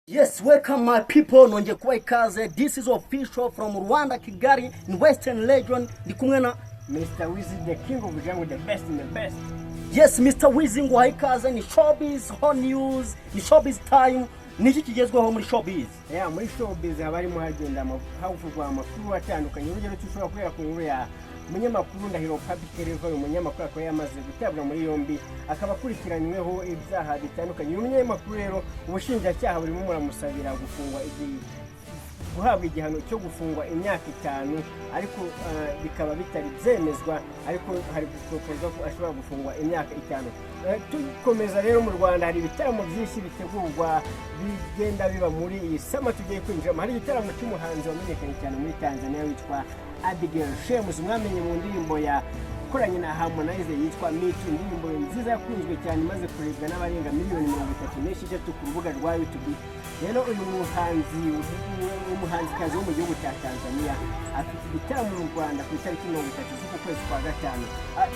Yes, welcome my people. Nonje kuwa ikaze. This is official from Rwanda, Kigali, in Western Region. Ndi kumwe na Mr. Wizzy, the king of jungle, the best in the best. Yes, Mr. Wizzy nguha ikaze. Ni showbiz, hot news, ni showbiz time. Niki kigezweho muri showbiz? Yeah, muri showbiz habarimo hagenda havugwa amakuru atandukanye. Urugero tushobora kubera ku nkuru ya umunyamakuru Ndahiro Public Television, umunyamakuru akaba yamaze gutabwa muri yombi akaba akurikiranyweho ibyaha bitandukanye. Uyu munyamakuru rero ubushinjacyaha burimo muramusabira gufungwa guhabwa igihano cyo gufungwa imyaka 5, ariko bikaba bitari byemezwa, ariko hari gupropoza ko ashobora gufungwa imyaka 5. Tukomeza rero mu Rwanda hari ibitaramo byinshi bitegurwa bigenda biba muri iyi sama tugiye kwinjira. Hari igitaramo cy'umuhanzi wamenyekanye cyane muri Tanzania witwa agezweho, mwamenye mu ndirimbo ya koranye na Harmonize yitwa Mitu, indirimbo nziza yakunzwe cyane imaze kurebwa n'abarenga miliyoni 36 ku rubuga rwa YouTube. Rero uyu umuhanzikazi wo mu gihugu cya Tanzania afite igitaramo mu Rwanda ku itariki 30 z'uku kwezi kwa gatanu.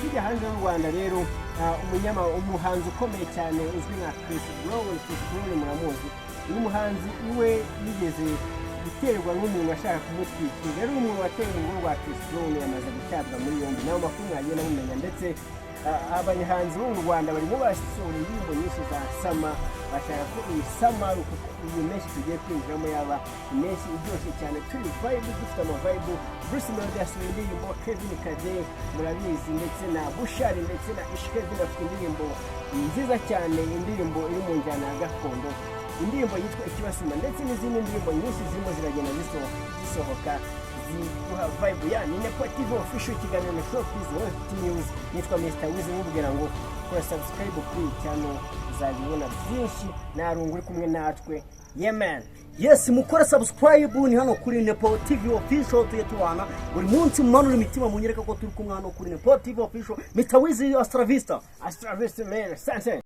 Tujya hanze y'u Rwanda rero umuhanzi ukomeye cyane uzwi nka Chris Brown muramuzi. Uyu muhanzi iwe yigeze guterwa n'umuntu ashaka kumutwikira. Rero umuntu wateye urugo rwa Chris Brown yamaze gutabwa muri yombi. Naho makuru mwagiye namumenya, ndetse abahanzi bo mu Rwanda barimo basohora indirimbo nyinshi za sama, bashaka ko iyi sama iyi menshi tugiye kwinjiramo yaba menshi iryoshye cyane. Turi vibe, dufite ama vibe. Bruce Melody yasohoye indirimbo, Kevin Kade murabizi, ndetse na Bushari ndetse na Ishkevin bafite indirimbo nziza cyane, indirimbo iri mu njyana ya gakondo, indirimbo yitwa Ikibasima, ndetse n'izindi ndirimbo nyinshi zirimo ziragenda zisohoka ziguha vibe. Yani Nepo TV official kiganiro na showbiz news. Nitwa Mr. Wizzy, mubwira ngo kora subscribe kuri channel uzabibona byinshi narungu uri kumwe natwe. Yeah man. Yes, mukora subscribe ni hano kuri Nepo TV official tuyetubana buri munsi mumanura imitima munyereka ko turi kumwe hano kuri Nepo TV official. Mr. Wizzy, Astra Vista man. Sante.